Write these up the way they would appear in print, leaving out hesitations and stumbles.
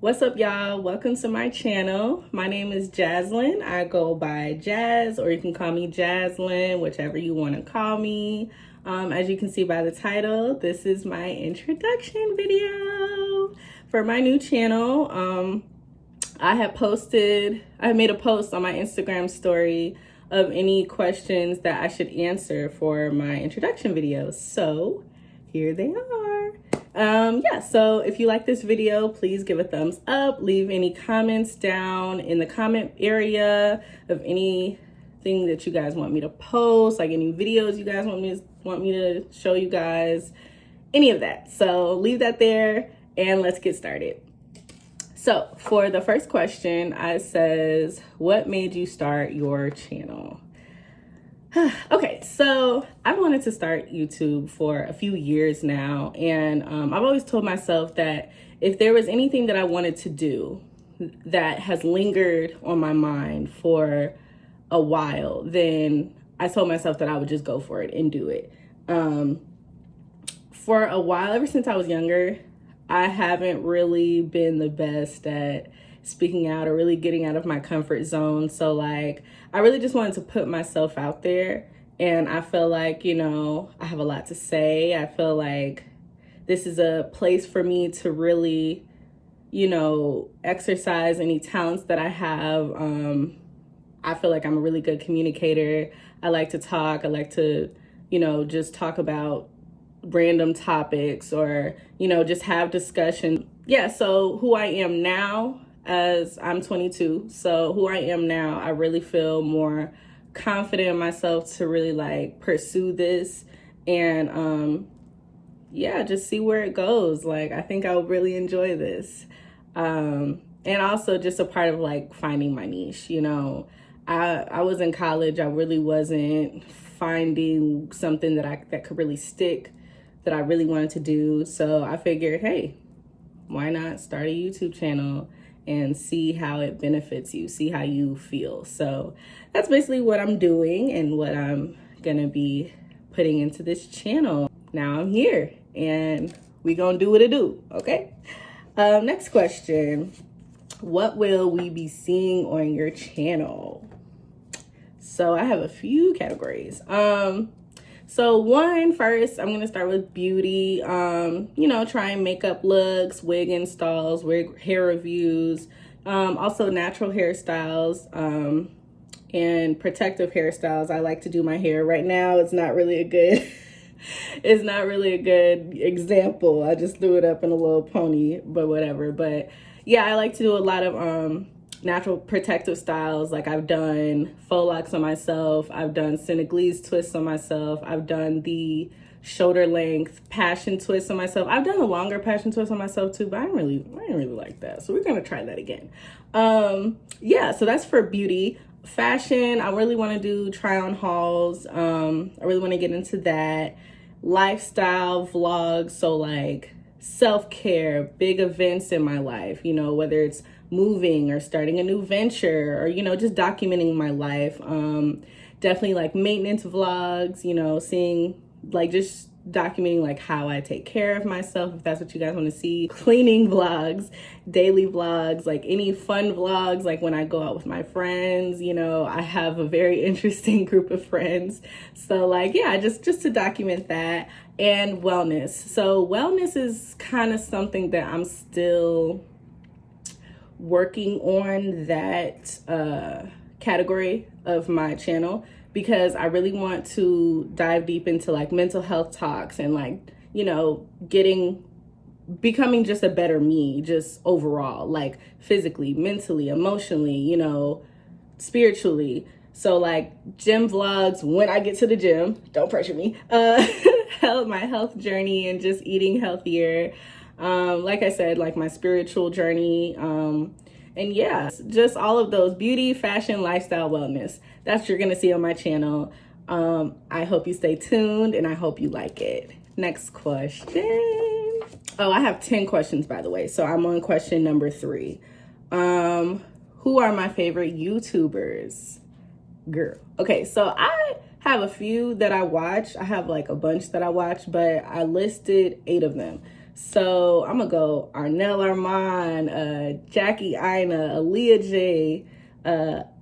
What's up, y'all? Welcome to my channel. My name is Jaslyn. I go by Jazz, or you can call me Jaslyn, whichever you want to call me. As you can see by the title, this is my introduction video for my new channel. I made a post on my Instagram story of any questions that I should answer for my introduction videos. So here they are. So if you like this video, please give a thumbs up, leave any comments down in the comment area of anything that you guys want me to post, like any videos you guys want me to show you guys, any of that. So leave that there and let's get started. So for the first question, it says, what made you start your channel? Okay, so I've wanted to start YouTube for a few years now, and I've always told myself that if there was anything that I wanted to do that has lingered on my mind for a while, then I told myself that I would just go for it and do it. For a while, ever since I was younger, I haven't really been the best at speaking out or really getting out of my comfort zone. So like, I really just wanted to put myself out there. And I feel like, I have a lot to say. I feel like this is a place for me to really, exercise any talents that I have. I feel like I'm a really good communicator. I like to talk. I like to, just talk about random topics or, just have discussion. Yeah, so who I am now, as I'm 22, so who I am now, I really feel more confident in myself to really like pursue this and just see where it goes. Like, I think I would really enjoy this. And also just a part of like finding my niche. I was in college, I really wasn't finding something that could really stick, that I really wanted to do. So I figured, hey, why not start a YouTube channel and see how it benefits you, see how you feel. So that's basically what I'm doing and what I'm gonna be putting into this channel. Now I'm here and we gonna do what it do, okay? Next question. What will we be seeing on your channel? So I have a few categories. So first, I'm gonna start with beauty, trying makeup looks, wig installs, hair reviews, also natural hairstyles, and protective hairstyles. I like to do my hair. Right now, it's not really a good example. I just threw it up in a little pony, but whatever. But yeah, I like to do a lot of, natural protective styles. Like I've done faux locks on myself. I've done Senegalese twists on myself. I've done the shoulder length passion twist on myself. I've done a longer passion twist on myself too, but I didn't really like that. So we're going to try that again. So that's for beauty. Fashion, I really want to do try on hauls. I really want to get into that. Lifestyle vlogs. So like self-care, big events in my life, whether it's moving or starting a new venture or, just documenting my life. Definitely like maintenance vlogs, seeing like just documenting like how I take care of myself, if that's what you guys want to see. Cleaning vlogs, daily vlogs, like any fun vlogs, like when I go out with my friends. I have a very interesting group of friends. So like, yeah, just to document that. And wellness. So wellness is kind of something that I'm still working on, that category of my channel, because I really want to dive deep into like mental health talks and like, becoming just a better me, just overall, like physically, mentally, emotionally, spiritually. So like gym vlogs when I get to the gym, don't pressure me, my health journey and just eating healthier. Like I said, like my spiritual journey, and yeah, just all of those: beauty, fashion, lifestyle, wellness. That's what you're gonna see on my channel. I hope you stay tuned and I hope you like it. Next question. Oh, I have 10 questions, by the way. So I'm on question number 3. Who are my favorite YouTubers? Girl. Okay, so I have a few that I watch. I have like a bunch that I watch, but I listed 8 of them. So I'm gonna go Arnell Armand, Jackie Ina, Aaliyah J,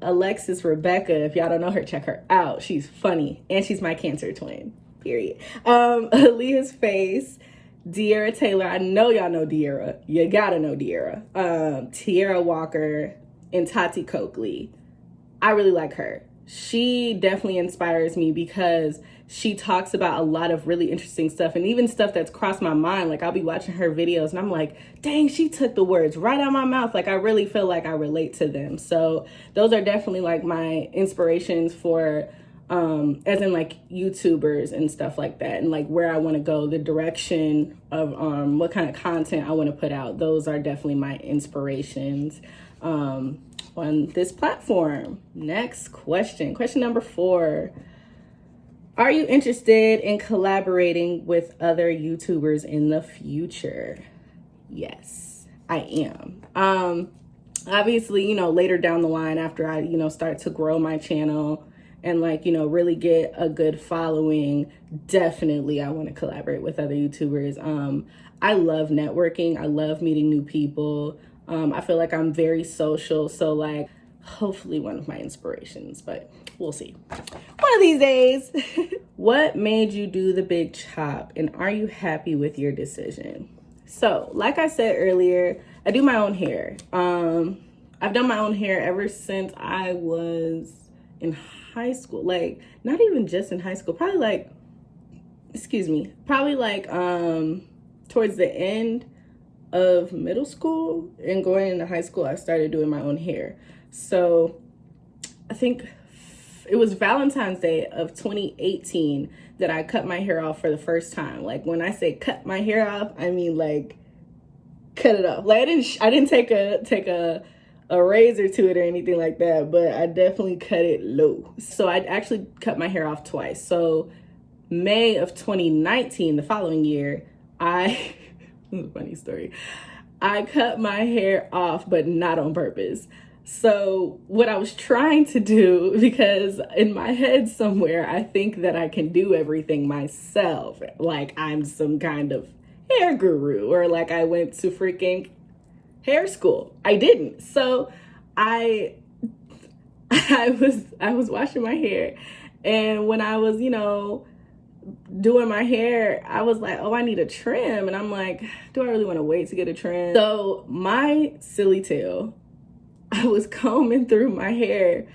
Alexis Rebecca. If y'all don't know her, check her out. She's funny, and she's my Cancer twin. Period. Aaliyah's Face, De'Ara Taylor. I know y'all know De'Ara. You gotta know De'Ara. Tierra Walker and Tati Coakley. I really like her. She definitely inspires me because she talks about a lot of really interesting stuff, and even stuff that's crossed my mind. Like, I'll be watching her videos and I'm like, dang, she took the words right out of my mouth. Like, I really feel like I relate to them. So those are definitely like my inspirations for as in like YouTubers and stuff like that, and like where I want to go, the direction of what kind of content I want to put out. Those are definitely my inspirations on this platform. Next question number 4. Are you interested in collaborating with other YouTubers in the future? Yes, I am. Obviously, you know, later down the line, after I, you know, start to grow my channel and like, you know, really get a good following, definitely I want to collaborate with other YouTubers. I love networking. I love meeting new people. I feel like I'm very social. So like, hopefully one of my inspirations, but we'll see. One of these days. What made you do the big chop, and are you happy with your decision? So like I said earlier, I do my own hair. I've done my own hair ever since I was in high school. Like, not even just in high school, probably like towards the end of middle school and going into high school, I started doing my own hair. So I think it was Valentine's Day of 2018 that I cut my hair off for the first time. Like, when I say cut my hair off, I mean like cut it off. Like, I didn't take a razor to it or anything like that, but I definitely cut it low. So I actually cut my hair off twice. So May of 2019, the following year, this is a funny story. I cut my hair off, but not on purpose. So what I was trying to do, because in my head somewhere, I think that I can do everything myself. Like, I'm some kind of hair guru, or like I went to freaking hair school. I didn't. So I was washing my hair, and when I was, you know, doing my hair, I was like, oh, I need a trim. And I'm like, do I really want to wait to get a trim? So my silly tail, I was combing through my hair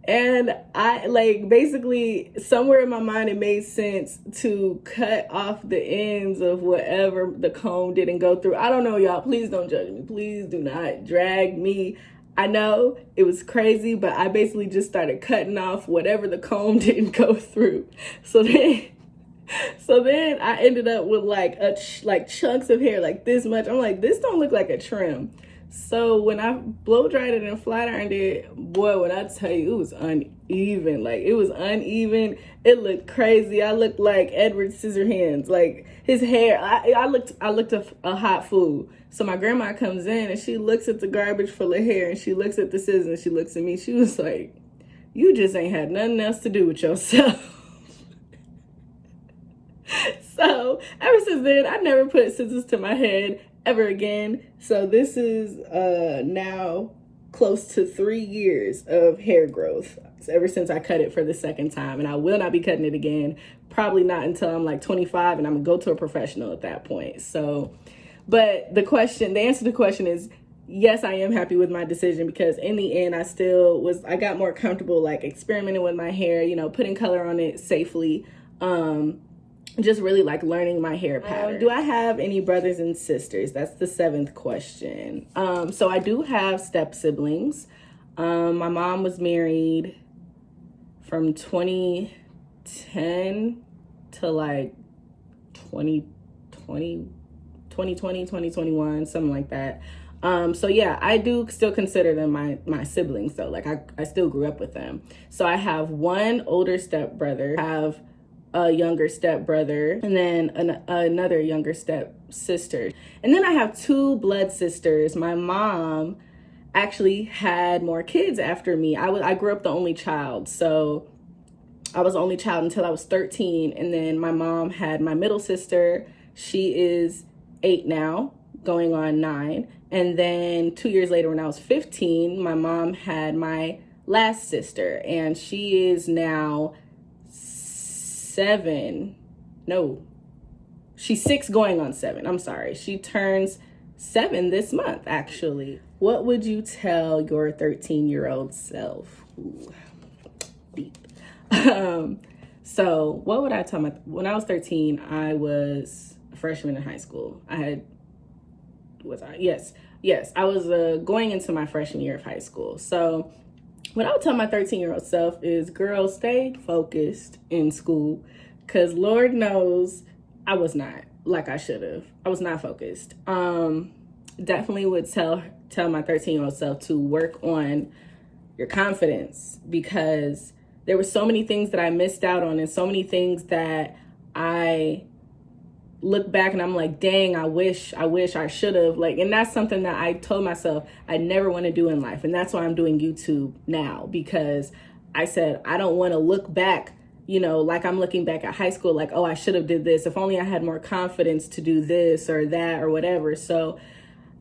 and I like, basically somewhere in my mind, it made sense to cut off the ends of whatever the comb didn't go through. I don't know, y'all. Please don't judge me. Please do not drag me. I know it was crazy, but I basically just started cutting off whatever the comb didn't go through. So then I ended up with like chunks of hair like this much. I'm like, this don't look like a trim. So when I blow dried it and flat ironed it, boy, when I tell you, it was uneven. Like, it was uneven. It looked crazy. I looked like Edward Scissorhands. Like, his hair, I looked a hot fool. So my grandma comes in and she looks at the garbage full of hair, and she looks at the scissors and she looks at me. She was like, you just ain't had nothing else to do with yourself. So ever since then, I never put scissors to my head ever again. So this is now close to 3 years of hair growth ever since I cut it for the second time, and I will not be cutting it again, probably not until I'm like 25, and I'm gonna go to a professional at that point. So, but the answer to the question is yes, I am happy with my decision, because in the end, I got more comfortable like experimenting with my hair, you know, putting color on it safely. Just really like learning my hair pattern. Do I have any brothers and sisters? That's the 7th question. So I do have step siblings. My mom was married from 2010 to like 2020, 2021, something like that. So yeah, I do still consider them my siblings though. Like I still grew up with them. So I have one older stepbrother, I have a younger stepbrother, and then another younger step sister. And then I have 2 blood sisters. My mom actually had more kids after me. I grew up the only child. So I was the only child until I was 13. And then my mom had my middle sister. She is 8 now, going on 9. And then 2 years later, when I was 15, my mom had my last sister, and she is now 7. No, she's 6 going on 7. I'm sorry. She turns 7 this month, actually. What would you tell your 13-year-old self? Ooh, deep. So what would I tell when I was 13, I was a freshman in high school. I was going into my freshman year of high school. So what I would tell my 13-year-old self is, girl, stay focused in school, because Lord knows I was not like I should have. I was not focused. Definitely would tell my 13-year-old self to work on your confidence, because there were so many things that I missed out on, and so many things that I look back and I'm like, dang, I wish I should have. Like, and that's something that I told myself I never want to do in life. And that's why I'm doing YouTube now, because I said, I don't want to look back, like I'm looking back at high school, like, oh, I should have did this. If only I had more confidence to do this or that or whatever. So,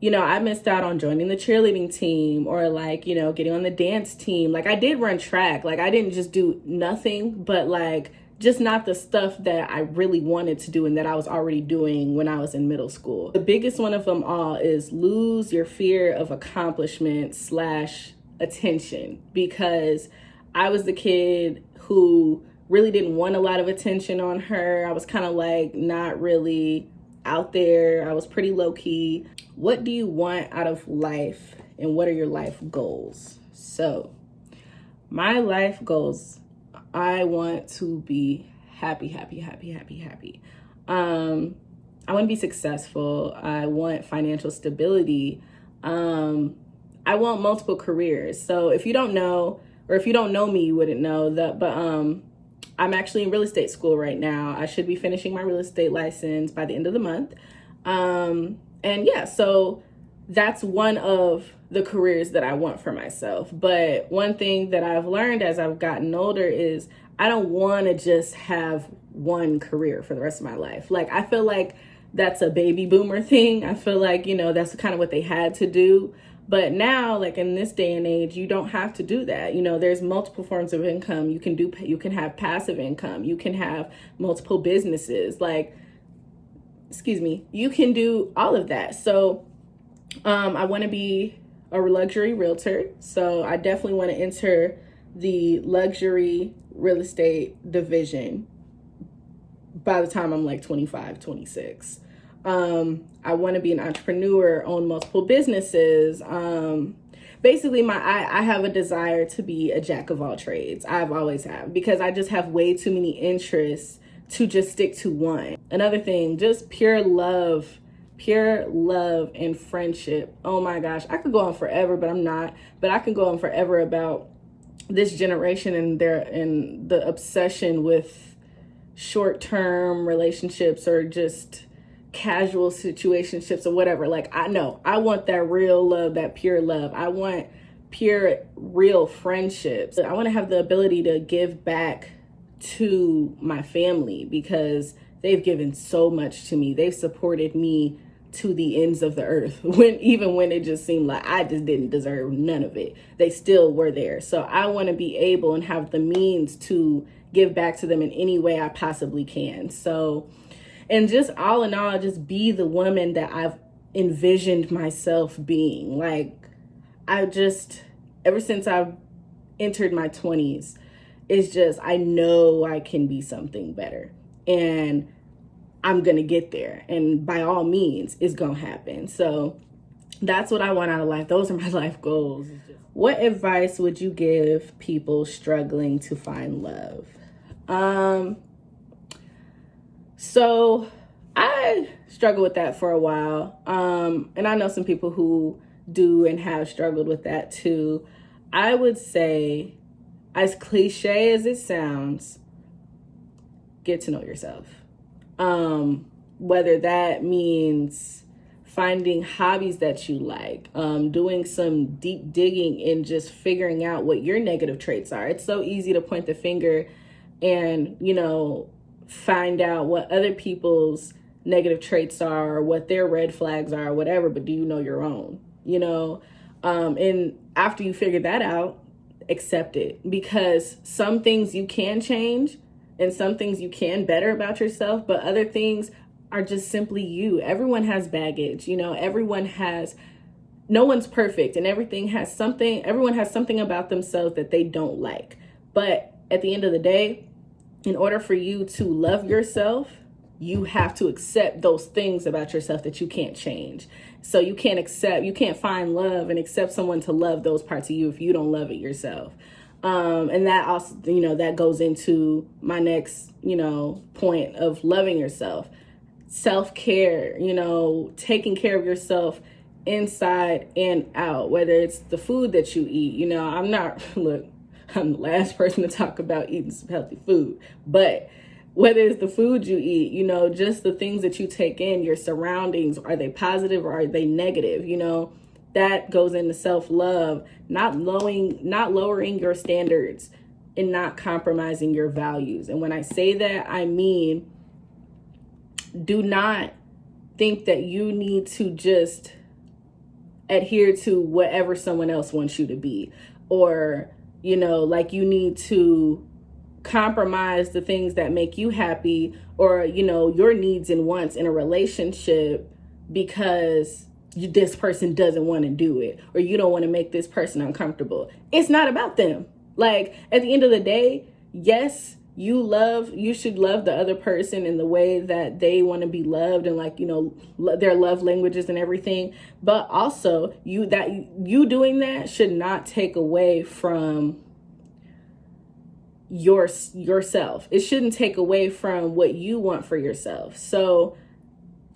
I missed out on joining the cheerleading team, or like, getting on the dance team. Like, I did run track. Like, I didn't just do nothing, but like, just not the stuff that I really wanted to do and that I was already doing when I was in middle school. The biggest one of them all is lose your fear of accomplishment / attention, because I was the kid who really didn't want a lot of attention on her. I was kind of like not really out there. I was pretty low key. What do you want out of life, and what are your life goals? So my life goals, I want to be happy. I want to be successful. I want financial stability. I want multiple careers. So if you don't know, or if you don't know me, you wouldn't know that, but I'm actually in real estate school right now. I should be finishing my real estate license by the end of the month. And yeah, so that's one of the careers that I want for myself. But one thing that I've learned as I've gotten older is I don't want to just have one career for the rest of my life. Like, I feel like that's a baby boomer thing. I feel like, that's kind of what they had to do. But now, like in this day and age, you don't have to do that. There's multiple forms of income. You can have passive income. You can have multiple businesses. You can do all of that. So I want to be a luxury realtor. So I definitely want to enter the luxury real estate division by the time I'm like 25, 26. I want to be an entrepreneur, own multiple businesses. Basically, I have a desire to be a jack of all trades. I've always have, because I just have way too many interests to just stick to one. Another thing, just pure love and friendship. Oh my gosh, I could go on forever, but I'm not. But I can go on forever about this generation and the obsession with short-term relationships, or just casual situationships, or whatever. Like, I want that real love, that pure love. I want pure, real friendships. I want to have the ability to give back to my family, because they've given so much to me. They've supported me to the ends of the earth, even when it just seemed like I just didn't deserve none of it. They still were there. So I want to be able and have the means to give back to them in any way I possibly can. So, and just all in all, just be the woman that I've envisioned myself being. Like, ever since I've entered my 20s, it's just, I know I can be something better, and I'm going to get there. And by all means, it's going to happen. So that's what I want out of life. Those are my life goals. What advice would you give people struggling to find love? So I struggled with that for a while. And I know some people who do and have struggled with that too. I would say, as cliche as it sounds, get to know yourself. Whether that means finding hobbies that you like, doing some deep digging and just figuring out what your negative traits are. It's so easy to point the finger and, you know, find out what other people's negative traits are or what their red flags are or whatever, but do you know your own, you know? And after you figure that out, accept it, because some things you can change and some things you can better about yourself, but other things are just simply you. Everyone has baggage, you know, no one's perfect, and everyone has something about themselves that they don't like. But at the end of the day, in order for you to love yourself, you have to accept those things about yourself that you can't change. So you can't find love and accept someone to love those parts of you if you don't love it yourself. And that also, you know, that goes into my next, you know, point of loving yourself. Self-care, you know, taking care of yourself inside and out, whether it's the food that you eat. You know, I'm the last person to talk about eating some healthy food, but whether it's the food you eat, you know, just the things that you take in, your surroundings, are they positive or are they negative? You know, that goes into self-love, not lowering your standards and not compromising your values. And when I say that, I mean, do not think that you need to just adhere to whatever someone else wants you to be, or, you know, like you need to compromise the things that make you happy, or, you know, your needs and wants in a relationship because this person doesn't want to do it, or you don't want to make this person uncomfortable. It's not about them. Like, at the end of the day, yes, you should love the other person in the way that they want to be loved, and, like, you know, their love languages and everything. But also you doing that should not take away from yourself. It shouldn't take away from what you want for yourself. So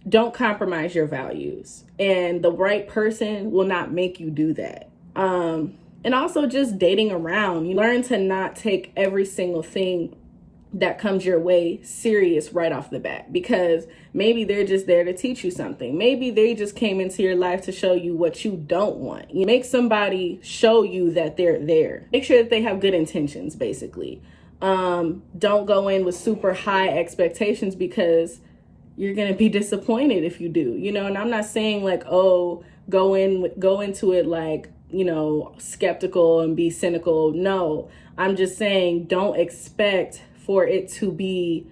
don't compromise your values, and the right person will not make you do that. And also just dating around, you learn to not take every single thing that comes your way serious right off the bat, because maybe they're just there to teach you something. Maybe they just came into your life to show you what you don't want. You make somebody show you that they're there. Make sure that they have good intentions, basically. Don't go in with super high expectations, because you're going to be disappointed if you do, you know. And I'm not saying like, oh, go into it like, you know, skeptical and be cynical. No, I'm just saying don't expect for it to be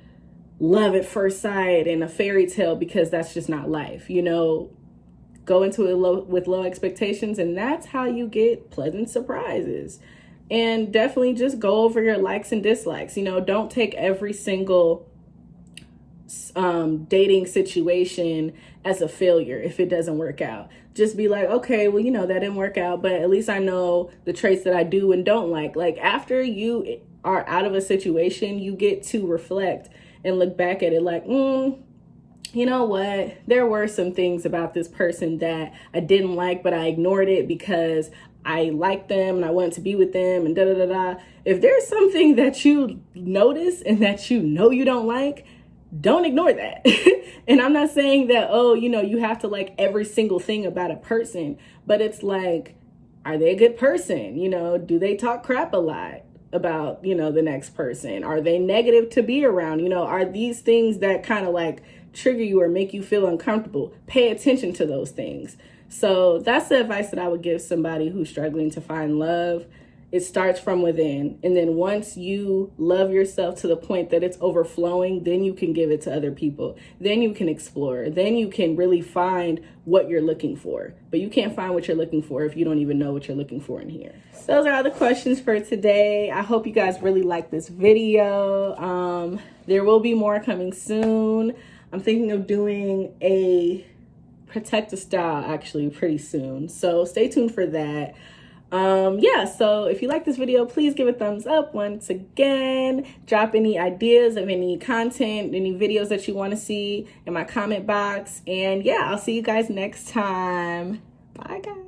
love at first sight and a fairy tale, because that's just not life. You know, go into it with low expectations, and that's how you get pleasant surprises. And definitely just go over your likes and dislikes. You know, don't take every single dating situation as a failure if it doesn't work out. Just be like, okay, well, you know, that didn't work out, but at least I know the traits that I do and don't like. Like, after you are out of a situation, you get to reflect and look back at it like, you know what? There were some things about this person that I didn't like, but I ignored it because I liked them and I wanted to be with them and da da da da. If there's something that you notice and that you know you don't like, don't ignore that. And I'm not saying that, oh, you know, you have to like every single thing about a person, but it's like, are they a good person? You know, do they talk crap a lot about, you know, the next person? Are they negative to be around? You know, are these things that kind of like trigger you or make you feel uncomfortable? Pay attention to those things. So that's the advice that I would give somebody who's struggling to find love. It starts from within. And then once you love yourself to the point that it's overflowing, then you can give it to other people. Then you can explore. Then you can really find what you're looking for. But you can't find what you're looking for if you don't even know what you're looking for in here. So those are all the questions for today. I hope you guys really like this video. There will be more coming soon. I'm thinking of doing a protective style actually pretty soon. So stay tuned for that. So if you like this video, please give a thumbs up. Once again, drop any ideas of any content, any videos that you want to see in my comment box. And yeah, I'll see you guys next time. Bye, guys.